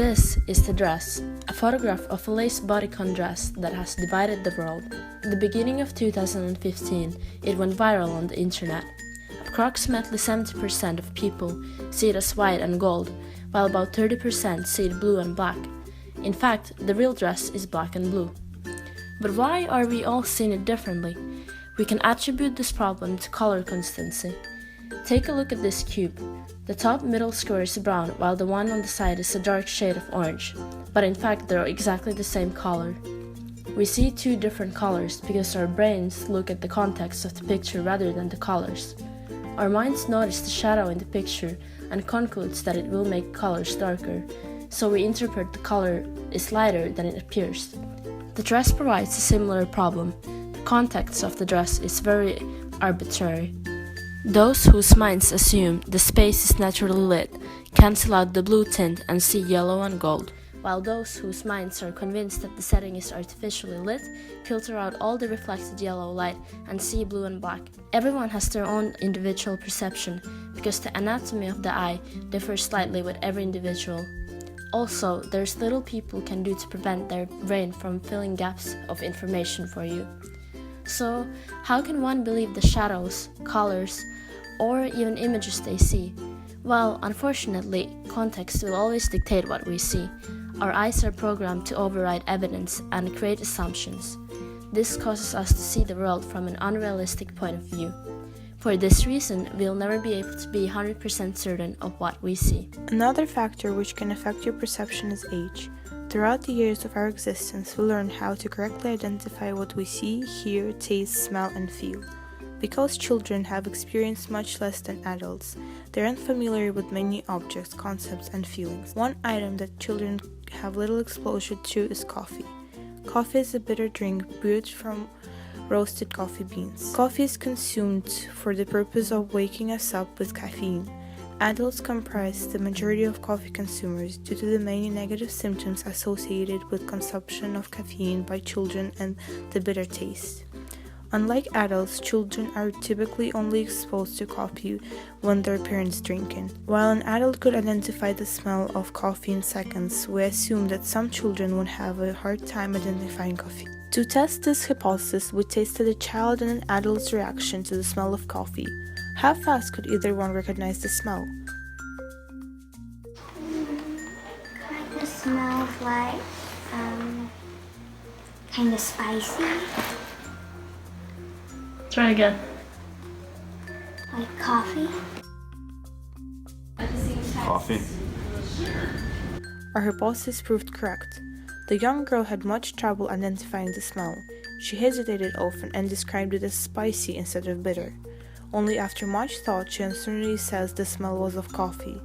This is the dress, a photograph of a lace bodycon dress that has divided the world. At the beginning of 2015, it went viral on the internet. Approximately 70% of people see it as white and gold, while about 30% see it blue and black. In fact, the real dress is black and blue. But why are we all seeing it differently? We can attribute this problem to color consistency. Take a look at this cube. The top middle square is brown, while the one on the side is a dark shade of orange, but in fact they're exactly the same color. We see two different colors because our brains look at the context of the picture rather than the colors. Our minds notice the shadow in the picture and concludes that it will make colors darker, so we interpret the color is lighter than it appears. The dress provides a similar problem. The context of the dress is very arbitrary. Those whose minds assume the space is naturally lit cancel out the blue tint and see yellow and gold, while those whose minds are convinced that the setting is artificially lit filter out all the reflected yellow light and see blue and black. Everyone has their own individual perception because the anatomy of the eye differs slightly with every individual. Also, there's little people can do to prevent their brain from filling gaps of information for you. So, how can one believe the shadows, colors, or even images they see? Well, unfortunately, context will always dictate what we see. Our eyes are programmed to override evidence and create assumptions. This causes us to see the world from an unrealistic point of view. For this reason, we'll never be able to be 100% certain of what we see. Another factor which can affect your perception is age. Throughout the years of our existence, we learn how to correctly identify what we see, hear, taste, smell, and feel. Because children have experienced much less than adults, they're unfamiliar with many objects, concepts, and feelings. One item that children have little exposure to is coffee. Coffee is a bitter drink brewed from roasted coffee beans. Coffee is consumed for the purpose of waking us up with caffeine. Adults comprise the majority of coffee consumers due to the many negative symptoms associated with consumption of caffeine by children and the bitter taste. Unlike adults, children are typically only exposed to coffee when their parents drink it. While an adult could identify the smell of coffee in seconds, we assume that some children would have a hard time identifying coffee. To test this hypothesis, we tested a child and an adult's reaction to the smell of coffee. How fast could either one recognize the smell? Kind of smells like, kind of spicy. Try again. Like coffee. Coffee. Our hypothesis proved correct. The young girl had much trouble identifying the smell. She hesitated often and described it as spicy instead of bitter. Only after much thought she uncertainly says the smell was of coffee.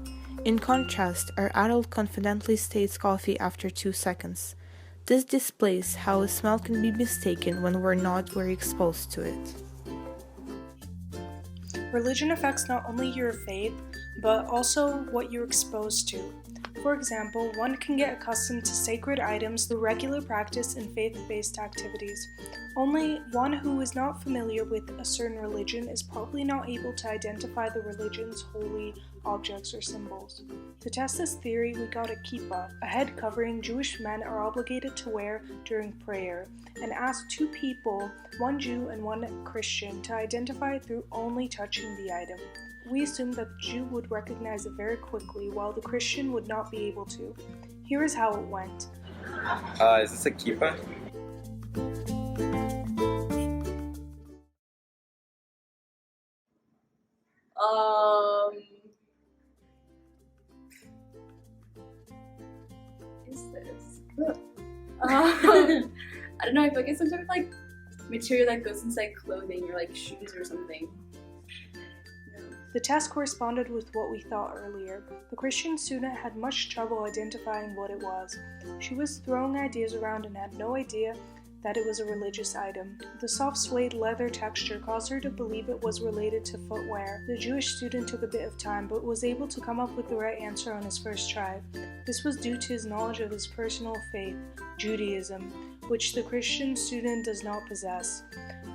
In contrast, our adult confidently states coffee after 2 seconds. This displays how a smell can be mistaken when we're not very exposed to it. Religion affects not only your faith, but also what you're exposed to. For example, one can get accustomed to sacred items through regular practice in faith-based activities. Only one who is not familiar with a certain religion is probably not able to identify the religion's holy objects or symbols. To test this theory, we got a kippah, a head covering Jewish men are obligated to wear during prayer, and asked 2 people, one Jew and one Christian, to identify it through only touching the item. We assumed that the Jew would recognize it very quickly, while the Christian would not be able to. Here is how it went. Is this a kippah? Is this? I don't know, I feel like it's some sort of like material that goes inside clothing or like shoes or something. The test corresponded with what we thought earlier. The Christian student had much trouble identifying what it was. She was throwing ideas around and had no idea that it was a religious item. The soft suede leather texture caused her to believe it was related to footwear. The Jewish student took a bit of time, but was able to come up with the right answer on his first try. This was due to his knowledge of his personal faith, Judaism, which the Christian student does not possess.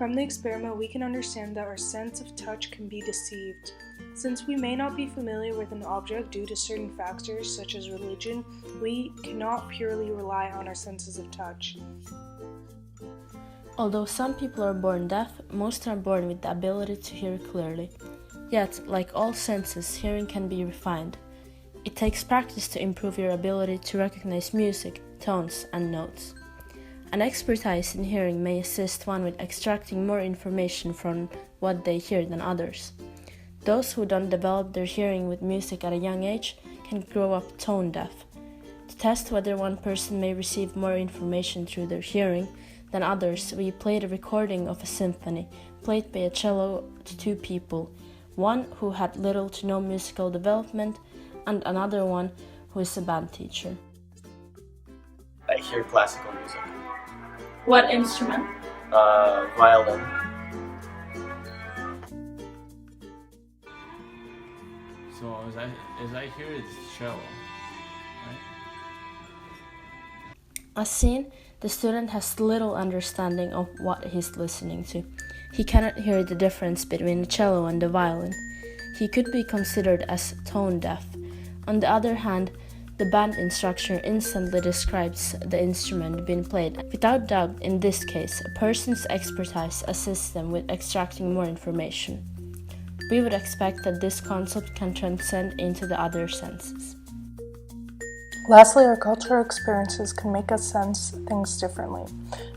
From the experiment, we can understand that our sense of touch can be deceived. Since we may not be familiar with an object due to certain factors such as religion, we cannot purely rely on our senses of touch. Although some people are born deaf, most are born with the ability to hear clearly. Yet, like all senses, hearing can be refined. It takes practice to improve your ability to recognize music, tones, and notes. An expertise in hearing may assist one with extracting more information from what they hear than others. Those who don't develop their hearing with music at a young age can grow up tone deaf. To test whether one person may receive more information through their hearing than others, we played a recording of a symphony played by a cello to two people, one who had little to no musical development and another one who is a band teacher. I hear classical music. What instrument? Violin. So as I hear it's cello, right? As seen, the student has little understanding of what he's listening to. He cannot hear the difference between the cello and the violin. He could be considered as tone deaf. On the other hand, the band instructor instantly describes the instrument being played. Without doubt, in this case, a person's expertise assists them with extracting more information. We would expect that this concept can transcend into the other senses. Lastly, our cultural experiences can make us sense things differently.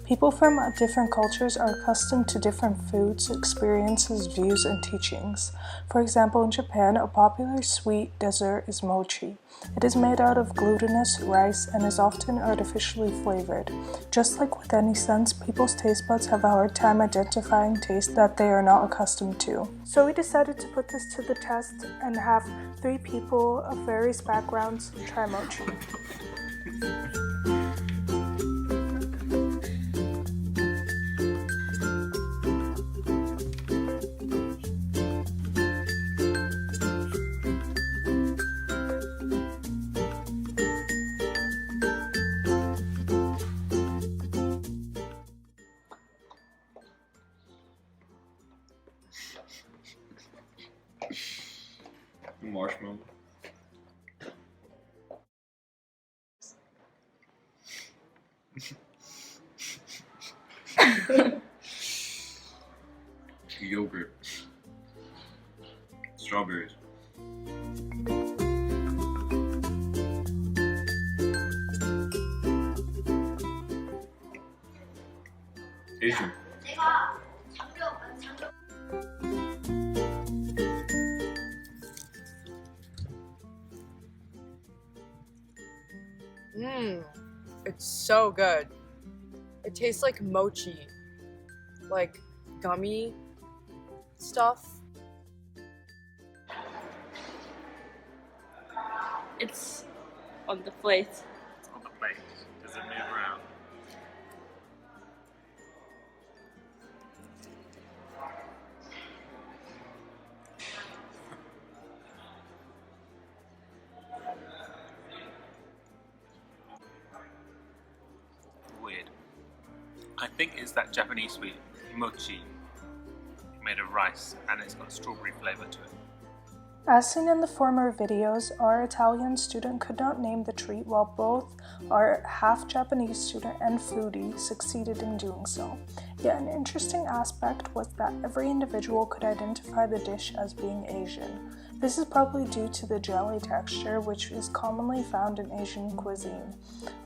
People from different cultures are accustomed to different foods, experiences, views, and teachings. For example, in Japan, a popular sweet dessert is mochi. It is made out of glutinous rice and is often artificially flavored. Just like with any sense, people's taste buds have a hard time identifying tastes that they are not accustomed to. So we decided to put this to the test and have 3 people of various backgrounds try mochi. Marshmallow. Yogurt. Strawberries. Asian. It's so good. It tastes like mochi, like gummy stuff. It's on the plate. It's on the plate. Does it move around? Weird. I think it's that Japanese sweet mochi made of rice, and it's got strawberry flavor to it. As seen in the former videos, our Italian student could not name the treat, while both our half Japanese student and foodie succeeded in doing so. Yet an interesting aspect was that every individual could identify the dish as being Asian. This is probably due to the jelly texture, which is commonly found in Asian cuisine.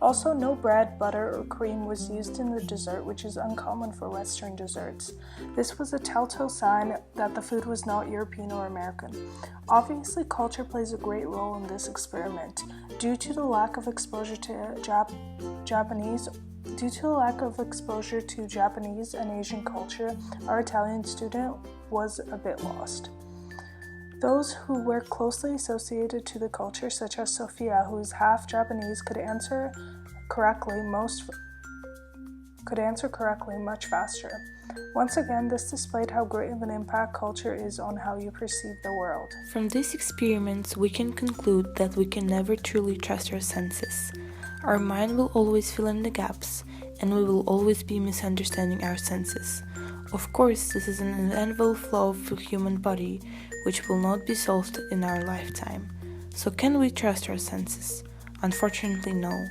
Also, no bread, butter, or cream was used in the dessert, which is uncommon for Western desserts. This was a telltale sign that the food was not European or American. Obviously, culture plays a great role in this experiment. Due to the lack of exposure to Japanese and Asian culture, our Italian student was a bit lost. Those who were closely associated to the culture, such as Sophia, who is half Japanese, could answer correctly much faster. Once again, this displayed how great of an impact culture is on how you perceive the world. From these experiments, we can conclude that we can never truly trust our senses. Our mind will always fill in the gaps, and we will always be misunderstanding our senses. Of course, this is an inevitable flaw of the human body which will not be solved in our lifetime. So can we trust our senses? Unfortunately, no.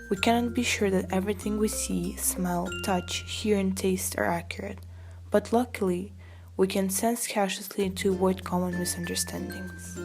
We cannot be sure that everything we see, smell, touch, hear and taste are accurate. But luckily, we can sense cautiously to avoid common misunderstandings.